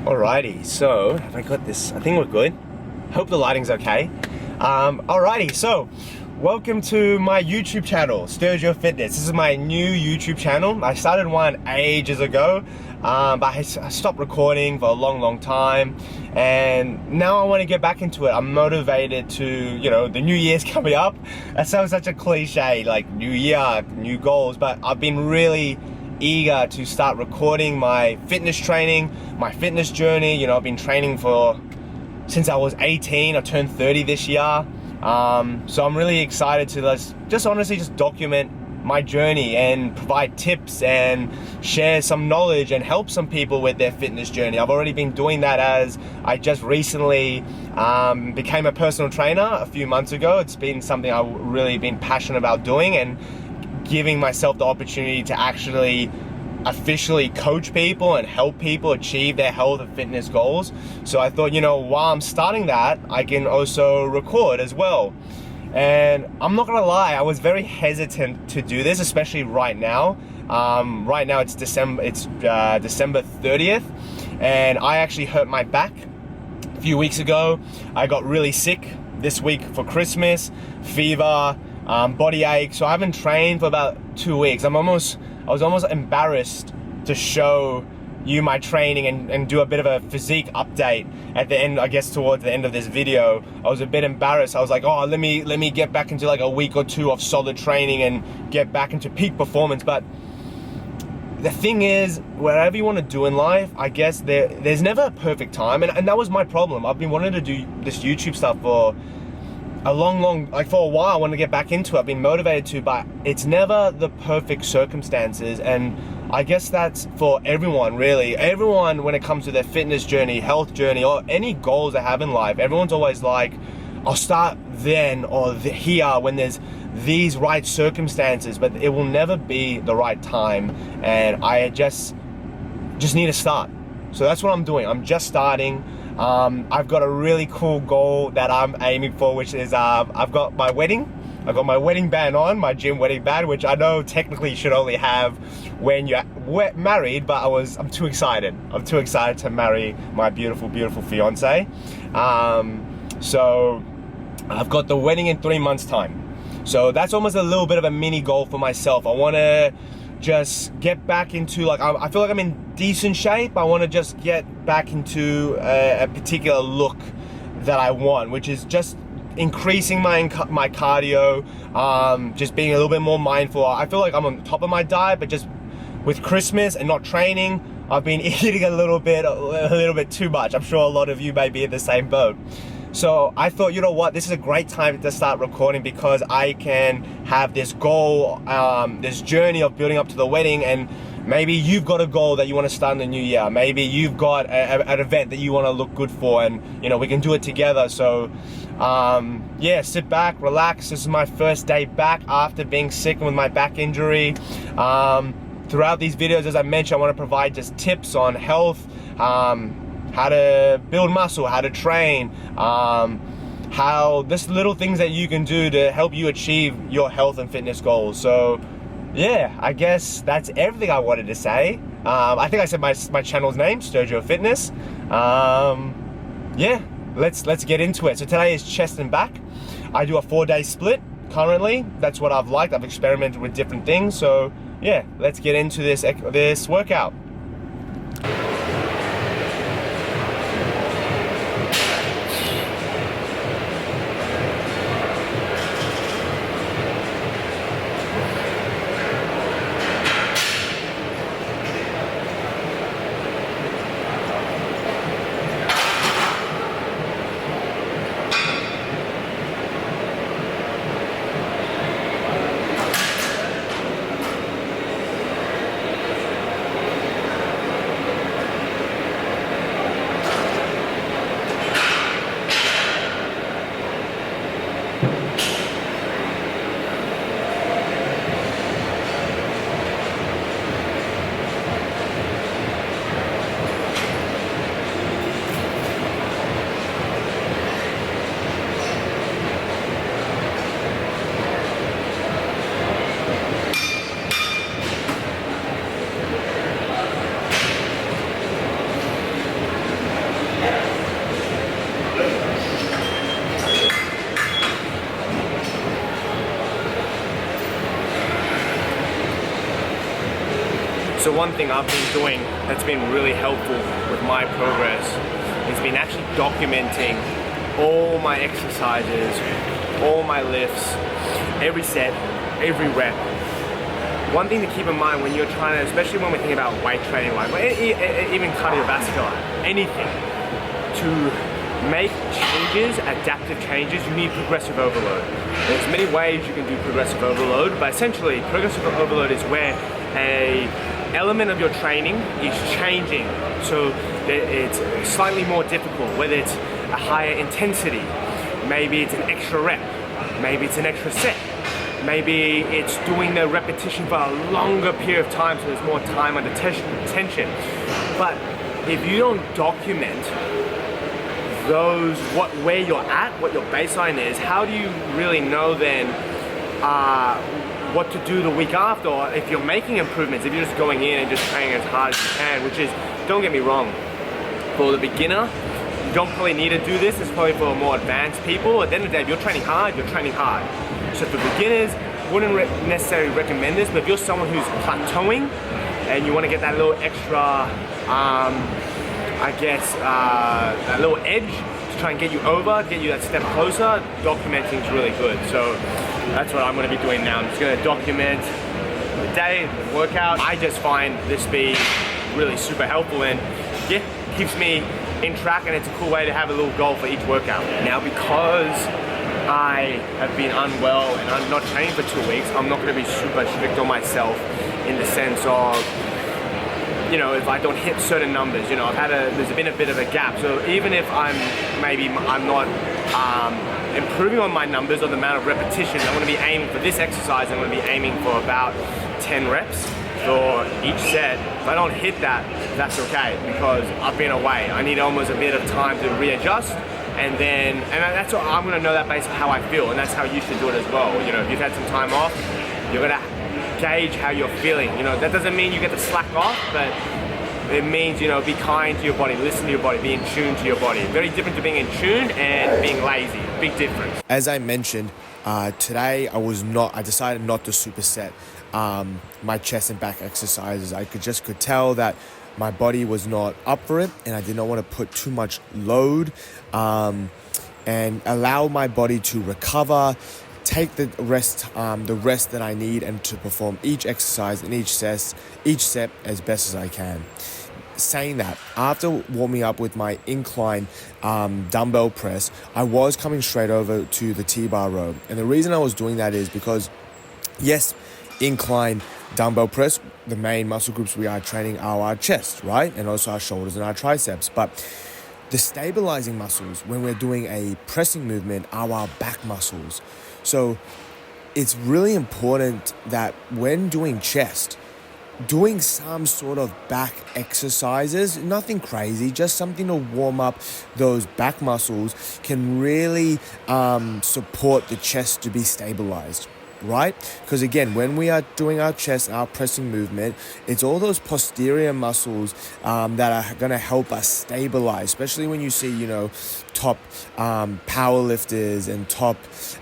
Alrighty, so have I got this? I think we're good. Hope the lighting's okay. Alrighty, so welcome to my YouTube channel, Stergiou. This is my new YouTube channel. I started one ages ago, but I stopped recording for a long time, and now I want to get back into it. I'm motivated to, the new year's coming up. That sounds such a cliche, like new year, new goals, but I've been really eager to start recording my fitness training, my fitness journey. I've been training since I was 18. I turned 30 this year. So I'm really excited to just document my journey and provide tips and share some knowledge and help some people with their fitness journey. I've already been doing that as I just recently became a personal trainer a few months ago. It's been something I've really been passionate about doing and giving myself the opportunity to actually officially coach people and help people achieve their health and fitness goals. So I thought, while I'm starting that, I can also record as well. And I'm not gonna lie, I was very hesitant to do this, especially right now. Right now it's December 30th, and I actually hurt my back a few weeks ago. I got really sick this week for Christmas, fever, body ache, so I haven't trained for about 2 weeks. I was almost embarrassed to show you my training and do a bit of a physique update at the end. I guess towards the end of this video, I was a bit embarrassed. I was like, oh, let me get back into like a week or two of solid training and get back into peak performance. But the thing is, whatever you want to do in life, I guess there's never a perfect time, and that was my problem. I've been wanting to do this YouTube stuff for a for a while. I want to get back into it. I've been motivated to, but it's never the perfect circumstances. And I guess that's for everyone, really. Everyone, when it comes to their fitness journey, health journey, or any goals they have in life, everyone's always like, I'll start then or here when there's these right circumstances, but it will never be the right time. And I just need to start. So that's what I'm doing. I'm just starting. I've got a really cool goal that I'm aiming for, which is I've got my wedding band on, my gym wedding band, which I know technically you should only have when you're married, but I'm too excited. I'm too excited to marry my beautiful fiance. So I've got the wedding in 3 months' time. So that's almost a little bit of a mini goal for myself. I want to just get back into, I feel like I'm in decent shape. I want to just get back into a particular look that I want, which is just increasing my cardio, just being a little bit more mindful. I feel like I'm on top of my diet, but just with Christmas and not training, I've been eating a little bit too much. I'm sure a lot of you may be in the same boat. So I thought, you know what, this is a great time to start recording, because I can have this goal, this journey of building up to the wedding. And maybe you've got a goal that you want to start in the new year. Maybe you've got an event that you want to look good for, and we can do it together. So yeah, sit back, relax. This is my first day back after being sick with my back injury. Throughout these videos, as I mentioned, I want to provide just tips on health, how to build muscle, how to train, how just little things that you can do to help you achieve your health and fitness goals. So yeah, I guess that's everything I wanted to say. I think I said my channel's name, Stergiou Fitness. Yeah, let's get into it. So today is chest and back. I do a 4-day split currently. That's what I've liked. I've experimented with different things. So yeah, let's get into this workout. So one thing I've been doing that's been really helpful with my progress has been actually documenting all my exercises, all my lifts, every set, every rep. One thing to keep in mind when you're trying to, especially when we're thinking about weight training, like even cardiovascular, anything, to make changes, adaptive changes, you need progressive overload. There's many ways you can do progressive overload, but essentially progressive overload is where a element of your training is changing so that it's slightly more difficult, whether it's a higher intensity, maybe it's an extra rep, maybe it's an extra set, maybe it's doing the repetition for a longer period of time so there's more time under tension. But if you don't document those, where you're at, what your baseline is, how do you really know then what to do the week after, or if you're making improvements, if you're just going in and just training as hard as you can, which is, don't get me wrong, for the beginner, you don't probably need to do this. It's probably for more advanced people. At the end of the day, if you're training hard, you're training hard. So for beginners, wouldn't necessarily recommend this, but if you're someone who's plateauing and you want to get that little extra, that little edge to try and get you over, get you that step closer, documenting is really good. So that's what I'm going to be doing now. I'm just going to document the day, the workout. I just find this be really super helpful, and yeah, keeps me in track, and it's a cool way to have a little goal for each workout. Now, because I have been unwell and I'm not training for 2 weeks, I'm not going to be super strict on myself in the sense of, you know, if I don't hit certain numbers, you know, there's been a bit of a gap. So even if I'm not improving on my numbers or the amount of repetitions, I'm going to be aiming for this exercise, I'm going to be aiming for about 10 reps for each set. If I don't hit that, that's okay, because I've been away. I need almost a bit of time to readjust, and that's what I'm going to know that based on how I feel, and that's how you should do it as well. You know, if you've had some time off, you're going to gauge how you're feeling. You know, that doesn't mean you get to slack off, but it means, you know, be kind to your body, listen to your body, be in tune to your body. Very different to being in tune and being lazy. Big difference. As I mentioned, today I decided not to superset my chest and back exercises. I could tell that my body was not up for it, and I did not want to put too much load and allow my body to recover, take the rest that I need, and to perform each exercise and each set as best as I can. Saying that, after warming up with my incline dumbbell press, I was coming straight over to the T-bar row. And the reason I was doing that is because, yes, incline dumbbell press, the main muscle groups we are training are our chest, right? And also our shoulders and our triceps. But the stabilizing muscles when we're doing a pressing movement are our back muscles. So it's really important that when doing chest, doing some sort of back exercises, nothing crazy, just something to warm up those back muscles, can really support the chest to be stabilized, right? Because again, when we are doing our chest, our pressing movement, it's all those posterior muscles that are going to help us stabilize, especially when you see, you know, top power lifters and top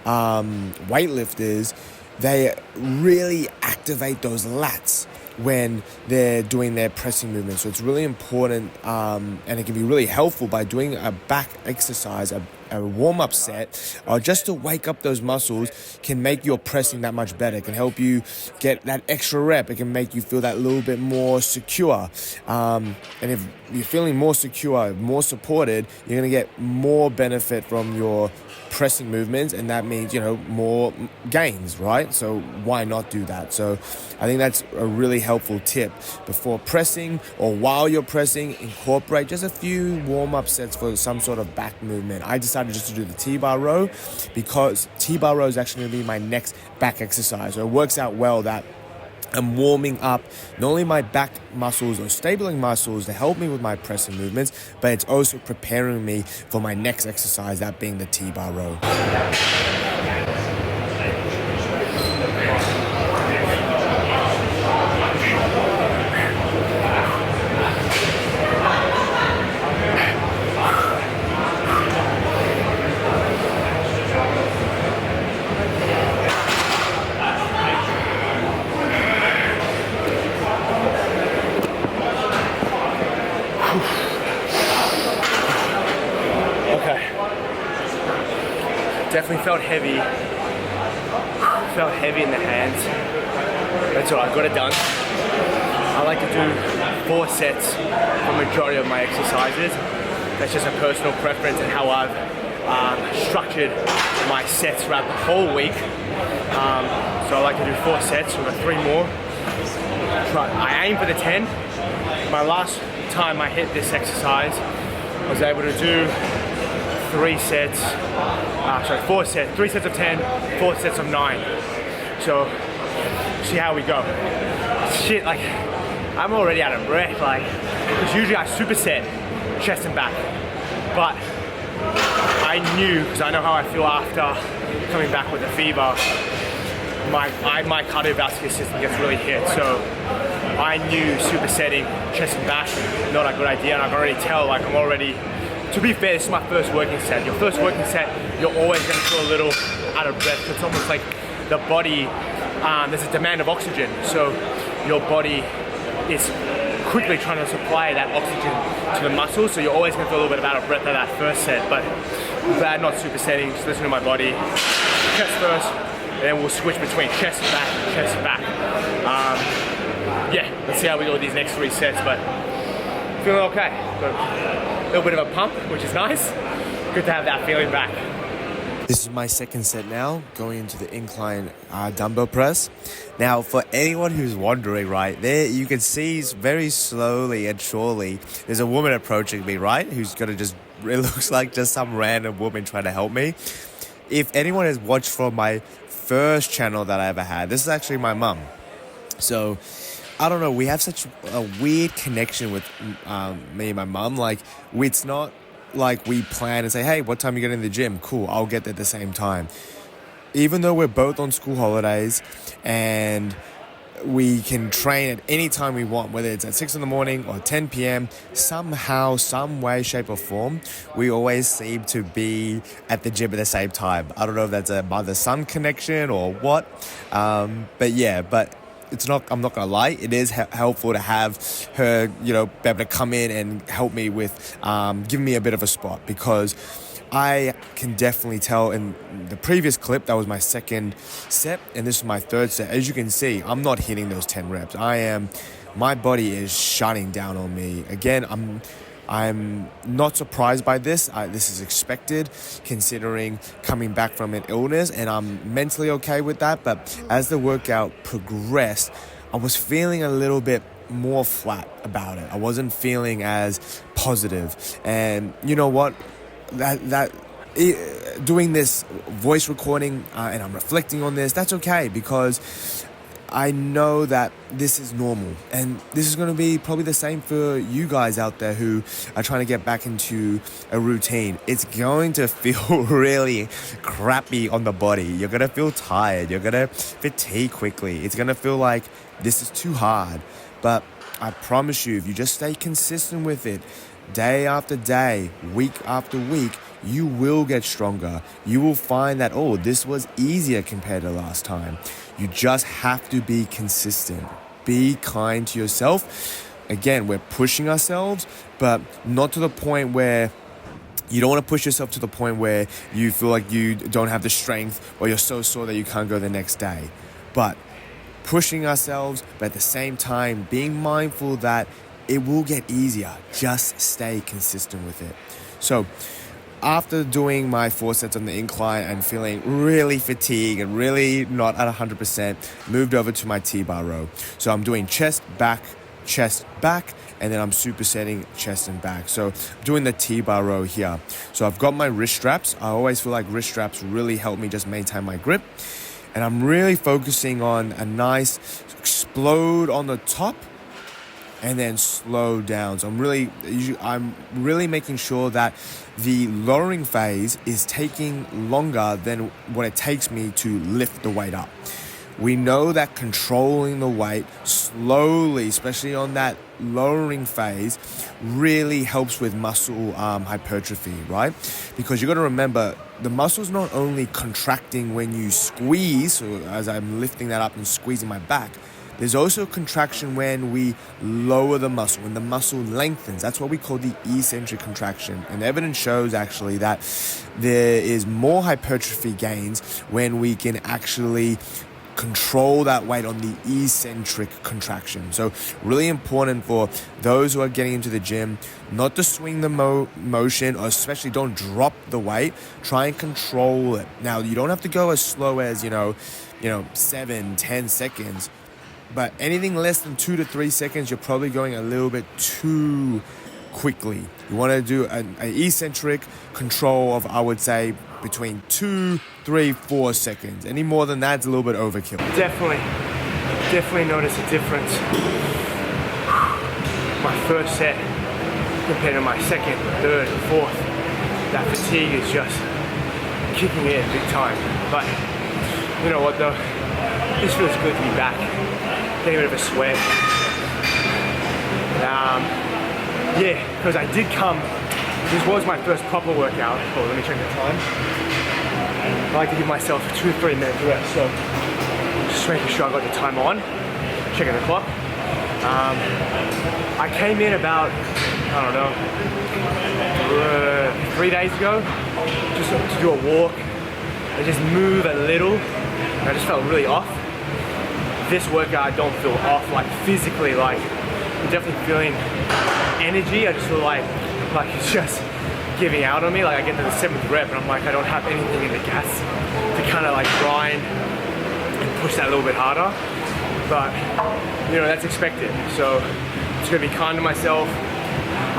weightlifters. They really activate those lats when they're doing their pressing movement. So it's really important, and it can be really helpful by doing a back exercise, a warm-up set, or just to wake up those muscles, can make your pressing that much better. It can help you get that extra rep. It can make you feel that little bit more secure. And if you're feeling more secure, more supported, you're going to get more benefit from your pressing movements, and that means, you know, more gains, right? So why not do that? So I think that's a really helpful tip. Before pressing or while you're pressing, incorporate just a few warm-up sets for some sort of back movement. I decided just to do the T-bar row because T-bar row is actually going to be my next back exercise. So it works out well that I'm warming up not only my back muscles or stabilizing muscles to help me with my pressing movements, but it's also preparing me for my next exercise, that being the T-bar row. Definitely felt heavy. Felt heavy in the hands. That's all right, got it done. I like to do 4 sets for the majority of my exercises. That's just a personal preference and how I've structured my sets throughout the whole week. So I like to do 4 sets, so I've got 3 more. I aim for the 10. My last time I hit this exercise, I was able to do 4 sets, 3 sets of 10, 4 sets of 9. So, see how we go. Shit, like, I'm already out of breath, like, because usually I superset chest and back. But I knew, because I know how I feel after coming back with a fever, my cardiovascular system gets really hit. So I knew supersetting chest and back, not a good idea, and I can already tell, like, I'm already, to be fair, this is my first working set. Your first working set, you're always going to feel a little out of breath. It's almost like the body, there's a demand of oxygen. So your body is quickly trying to supply that oxygen to the muscles. So you're always going to feel a little bit out of breath at that first set. But I'm glad not supersetting, just listen to my body. Chest first, and then we'll switch between chest and back, chest and back. Yeah, let's see how we go with these next 3 sets, but feeling okay. Got a little bit of a pump, which is nice. Good to have that feeling back. This is my second set now, going into the incline dumbbell press. Now, for anyone who's wondering, right, there you can see very slowly and surely there's a woman approaching me, right, who's gonna just, it looks like just some random woman trying to help me. If anyone has watched from my first channel that I ever had, this is actually my mum. So, I don't know, we have such a weird connection with me and my mum. Like, it's not like we plan and say, hey, what time are you getting in the gym? Cool, I'll get there at the same time. Even though we're both on school holidays and we can train at any time we want, whether it's at 6 in the morning or 10 p.m, somehow, some way, shape or form, we always seem to be at the gym at the same time. I don't know if that's a mother-son connection or what, but yeah, it's not, I'm not gonna lie, it is helpful to have her, you know, be able to come in and help me with giving me a bit of a spot, because I can definitely tell in the previous clip, that was my second set, and this is my third set. As you can see, I'm not hitting those 10 reps. My body is shutting down on me. Again, I'm not surprised by this. This is expected, considering coming back from an illness, and I'm mentally okay with that. But as the workout progressed, I was feeling a little bit more flat about it. I wasn't feeling as positive. And you know what? Doing this voice recording and I'm reflecting on this, that's okay, because I know that this is normal, and this is going to be probably the same for you guys out there who are trying to get back into a routine. It's going to feel really crappy on the body. You're going to feel tired. You're going to fatigue quickly. It's going to feel like this is too hard. But I promise you, if you just stay consistent with it, day after day, week after week, you will get stronger. You will find that, oh, this was easier compared to last time. You just have to be consistent. Be kind to yourself. Again, we're pushing ourselves, but not to the point where you don't want to push yourself to the point where you feel like you don't have the strength or you're so sore that you can't go the next day. But pushing ourselves, but at the same time, being mindful that it will get easier. Just stay consistent with it. So after doing my 4 sets on the incline and feeling really fatigued and really not at 100%, moved over to my T-bar row. So I'm doing chest, back, and then I'm supersetting chest and back. So I'm doing the T-bar row here. So I've got my wrist straps. I always feel like wrist straps really help me just maintain my grip. And I'm really focusing on a nice explode on the top and then slow down. So I'm really making sure that the lowering phase is taking longer than what it takes me to lift the weight up. We know that controlling the weight slowly, especially on that lowering phase, really helps with muscle hypertrophy, right? Because you got to remember, the muscle's not only contracting when you squeeze, so as I'm lifting that up and squeezing my back, There's also contraction when we lower the muscle, when the muscle lengthens. That's what we call the eccentric contraction. And evidence shows actually that there is more hypertrophy gains when we can actually control that weight on the eccentric contraction. So really important for those who are getting into the gym, not to swing the motion, or especially don't drop the weight. Try and control it. Now, you don't have to go as slow as, 7-10 seconds, but anything less than 2 to 3 seconds, you're probably going a little bit too quickly. You want to do an eccentric control of, I would say, between 2, 3, 4 seconds. Any more than that's a little bit overkill. Definitely notice a difference. My first set compared to my second, third, fourth, that fatigue is just kicking in big time. But you know what though? This feels good to be back. Getting rid of a sweat. Yeah, because I did come. This was my first proper workout. Oh, let me check the time. I like to give myself 2 to 3 minutes rest, so just making sure I got the time on. Checking the clock. I came in about, 3 days ago, just to do a walk and just move a little. And I just felt really off. This workout I don't feel off, like physically, like I'm definitely feeling energy. I just feel like it's just giving out on me. Like I get to the 7th rep and I'm like, I don't have anything in the gas to kind of like grind and push that a little bit harder. But that's expected. So it's gonna be kind to myself.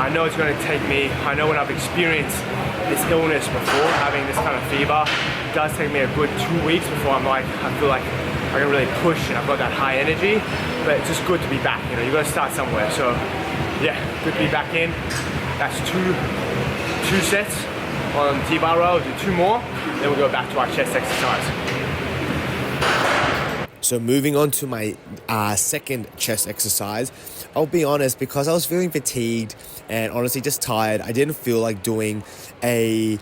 I know it's gonna take me, I know when I've experienced this illness before, having this kind of fever, it does take me a good 2 weeks before I feel like I can really push and I've got that high energy. But it's just good to be back. You gotta start somewhere. So yeah, good to be back in. That's two sets on T-bar row. We'll do 2 more, then we'll go back to our chest exercise. So moving on to my second chest exercise, I'll be honest, because I was feeling fatigued and honestly just tired, I didn't feel like doing a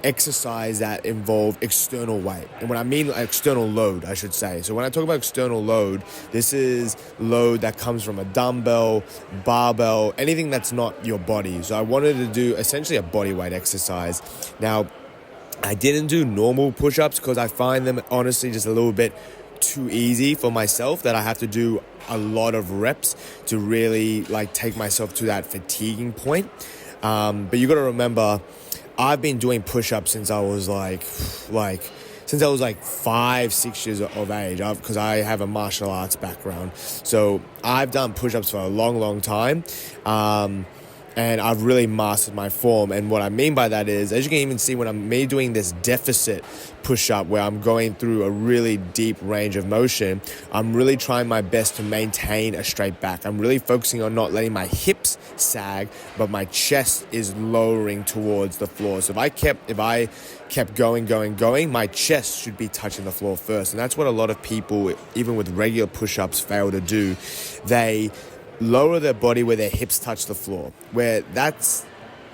exercise that involved external weight. And when I mean external load, I should say. So when I talk about external load, this is load that comes from a dumbbell, barbell, anything that's not your body. So I wanted to do essentially a body weight exercise. Now, I didn't do normal push-ups because I find them honestly just a little bit too easy for myself, that I have to do a lot of reps to really take myself to that fatiguing point. But you got to remember, I've been doing push-ups since I was like 5-6 years of age, because I have a martial arts background. So I've done push-ups for a long time. And I've really mastered my form. And what I mean by that is, as you can even see when I'm doing this deficit push-up where I'm going through a really deep range of motion, I'm really trying my best to maintain a straight back. I'm really focusing on not letting my hips sag, but my chest is lowering towards the floor. So if I kept going, my chest should be touching the floor first. And that's what a lot of people, even with regular push-ups, fail to do. They lower their body where their hips touch the floor, where that's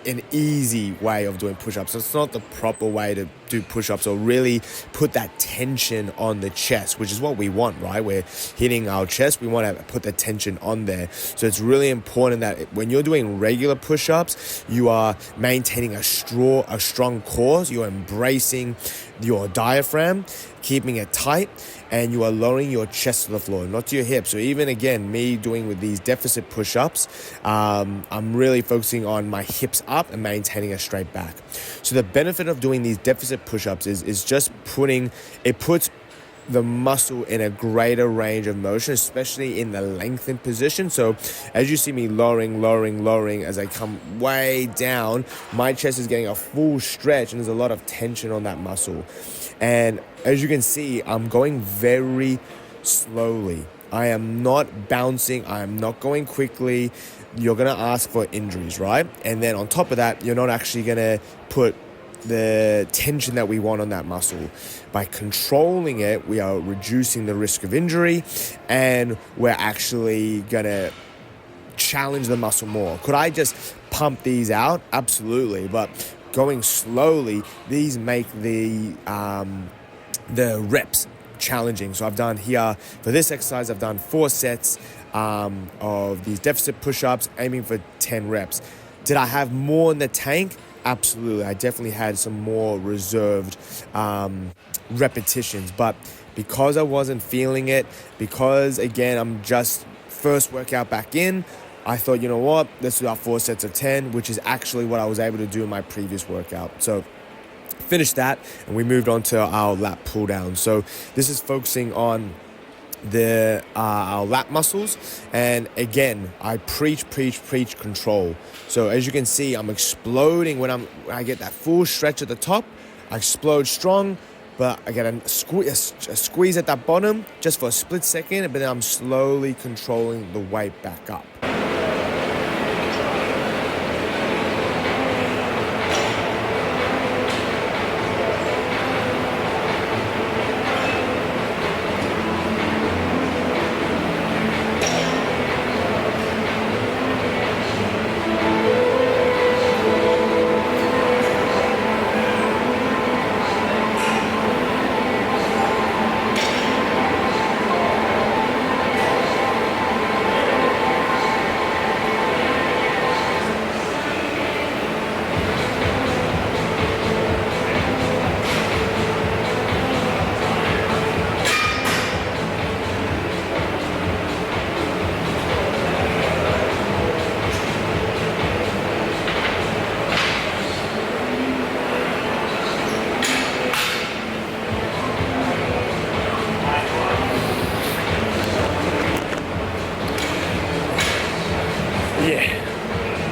an easy way of doing push-ups. It's not the proper way to do push-ups or really put that tension on the chest, which is what we want, right? We're hitting our chest, we want to put the tension on there. So it's really important that when you're doing regular push-ups, you are maintaining a strong core, you're embracing your diaphragm, keeping it tight, and you are lowering your chest to the floor, not to your hips. So even again, me doing with these deficit push-ups, I'm really focusing on my hips up and maintaining a straight back. So the benefit of doing these deficit push-ups is just puts the muscle in a greater range of motion, especially in the lengthened position. So as you see me lowering, as I come way down, my chest is getting a full stretch and there's a lot of tension on that muscle. And as you can see, I'm going very slowly. I am not bouncing. I am not going quickly. You're going to ask for injuries, right? And then on top of that, you're not actually going to put the tension that we want on that muscle. By controlling it, we are reducing the risk of injury, and we're actually going to challenge the muscle more. Could I just pump these out? Absolutely. But going slowly, these make the reps challenging. So I've done here, for this exercise, I've done 4 sets of these deficit push-ups, aiming for 10 reps. Did I have more in the tank? Absolutely. I definitely had some more reserved repetitions, but because I wasn't feeling it, because again, I'm just first workout back in, I thought, you know what, let's do our 4 sets of 10, which is actually what I was able to do in my previous workout. So finished that, and we moved on to our lat pull down. So this is focusing on our lat muscles, and again, I preach control. So as you can see, I'm exploding when I get that full stretch at the top. I explode strong, but I get a squeeze at that bottom just for a split second, but then I'm slowly controlling the weight back up.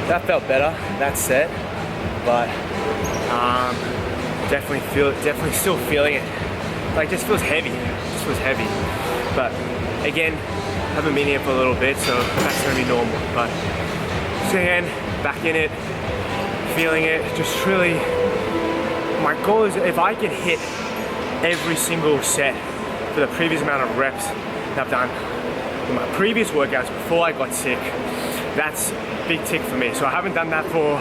That felt better, that set, but definitely still feeling it. Like, just feels heavy, But again, haven't been here for a little bit, so that's gonna be normal. But so again, back in it, feeling it. Just really, my goal is if I can hit every single set for the previous amount of reps that I've done in my previous workouts before I got sick, that's a big tick for me. So I haven't done that for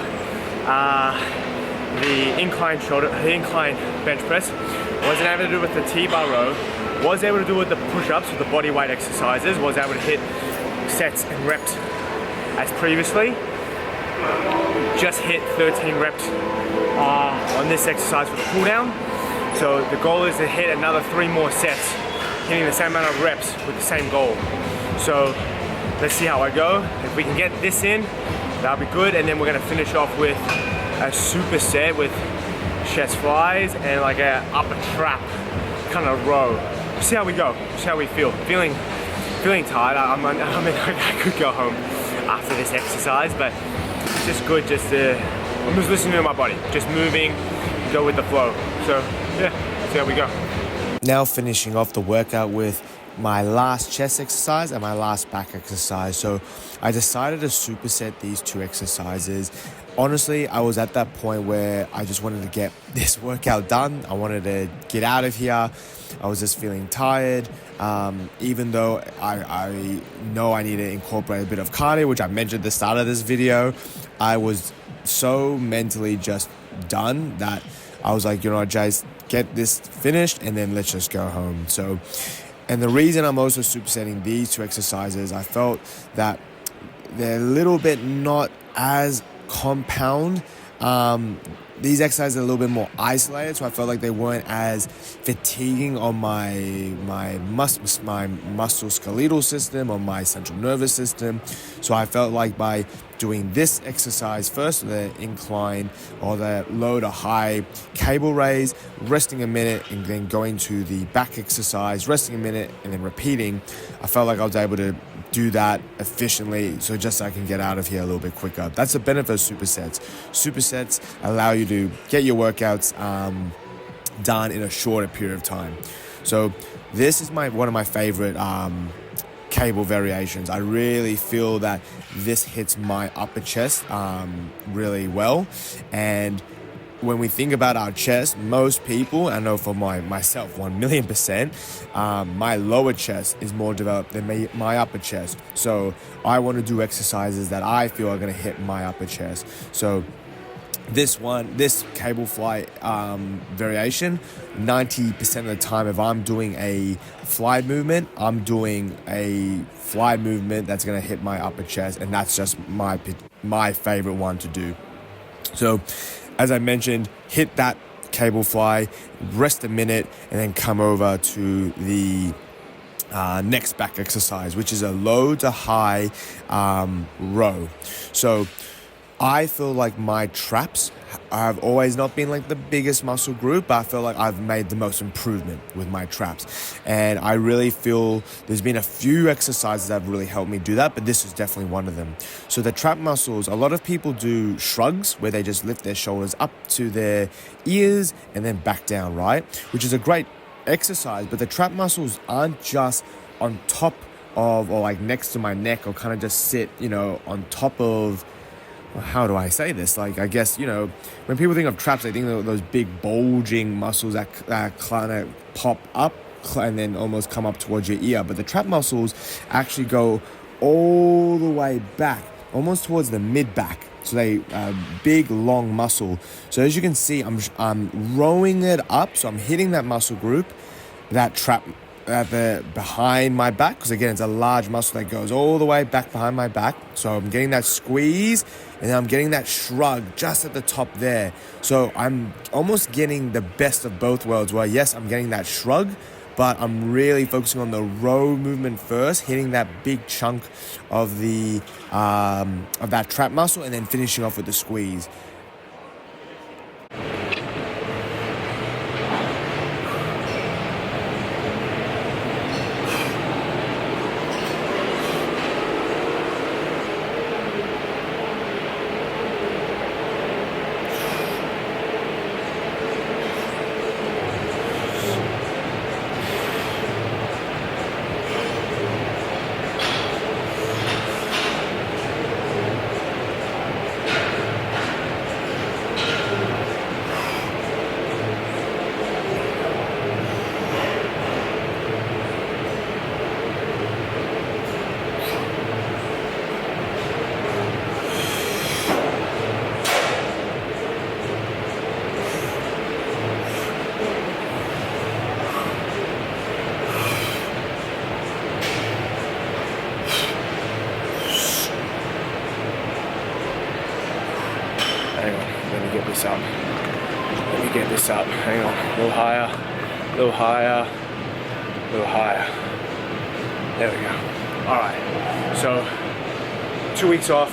the incline bench press. Wasn't able to do it with the T-bar row. Was able to do it with the push-ups, with the body weight exercises. Was able to hit sets and reps as previously. Just hit 13 reps on this exercise for the pull down. So the goal is to hit another 3 more sets, hitting the same amount of reps with the same goal. So let's see how I go. If we can get this in, that'll be good. And then we're gonna finish off with a super set with chest flies and like a upper trap kind of row. See how we go, see how we feel. Feeling tired. I mean, I could go home after this exercise, but it's just good I'm just listening to my body, just moving, go with the flow. So yeah, see how we go. Now finishing off the workout with my last chest exercise and my last back exercise. So I decided to superset these 2 exercises. Honestly, I was at that point where I just wanted to get this workout done. I wanted to get out of here. I was just feeling tired. Even though I know I need to incorporate a bit of cardio, which I mentioned at the start of this video, I was so mentally just done that I was like, you know, Jace, get this finished and then let's just go home. So, and the reason I'm also supersetting these 2 exercises, I felt that they're a little bit not as compound. These exercises are a little bit more isolated, so I felt like they weren't as fatiguing on my musculoskeletal system, or my central nervous system. So I felt like by doing this exercise first, the incline or the low to high cable raise, resting a minute, and then going to the back exercise, resting a minute, and then repeating, I felt like I was able to do that efficiently, so just so I can get out of here a little bit quicker. That's the benefit of supersets. Supersets allow you to get your workouts done in a shorter period of time. So this is one of my favorite cable variations. I really feel that this hits my upper chest really well. And when we think about our chest, most people, I know for myself 1,000,000%, my lower chest is more developed than my upper chest. So I want to do exercises that I feel are going to hit my upper chest. So this cable fly variation, 90% of the time, if I'm doing a fly movement, I'm doing a fly movement that's gonna hit my upper chest, and that's just my favorite one to do. So, as I mentioned, hit that cable fly, rest a minute, and then come over to the next back exercise, which is a low to high row. So I feel like my traps have always not been like the biggest muscle group, but I feel like I've made the most improvement with my traps. And I really feel there's been a few exercises that have really helped me do that, but this is definitely one of them. So the trap muscles, a lot of people do shrugs where they just lift their shoulders up to their ears and then back down, right? Which is a great exercise, but the trap muscles aren't just on top of or like next to my neck or kind of just sit, on top of, how do I say this? Like, I guess, when people think of traps, they think of those big bulging muscles that kind of pop up and then almost come up towards your ear. But the trap muscles actually go all the way back, almost towards the mid back. So they big, long muscle. So as you can see, I'm rowing it up. So I'm hitting that muscle group, that trap behind my back, because again, it's a large muscle that goes all the way back behind my back. So I'm getting that squeeze, and then I'm getting that shrug just at the top there. So I'm almost getting the best of both worlds, where yes, I'm getting that shrug, but I'm really focusing on the row movement first, hitting that big chunk of the of that trap muscle, and then finishing off with the squeeze. Hang on, let me get this up. Hang on, a little higher, a little higher, a little higher. There we go. All right, so 2 weeks off.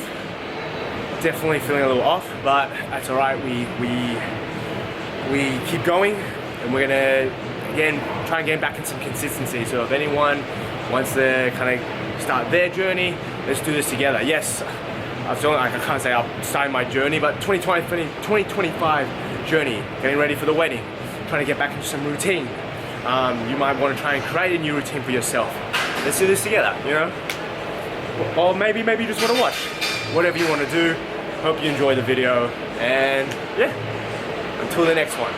Definitely feeling a little off, but that's all right. We keep going, and we're gonna again try and get back in some consistency. So if anyone wants to kind of start their journey, let's do this together. Yes, I can't say I'm starting my journey, but 2025 journey, getting ready for the wedding, trying to get back into some routine. You might want to try and create a new routine for yourself. Let's do this together, Or maybe you just want to watch. Whatever you want to do. Hope you enjoy the video, and yeah, until the next one.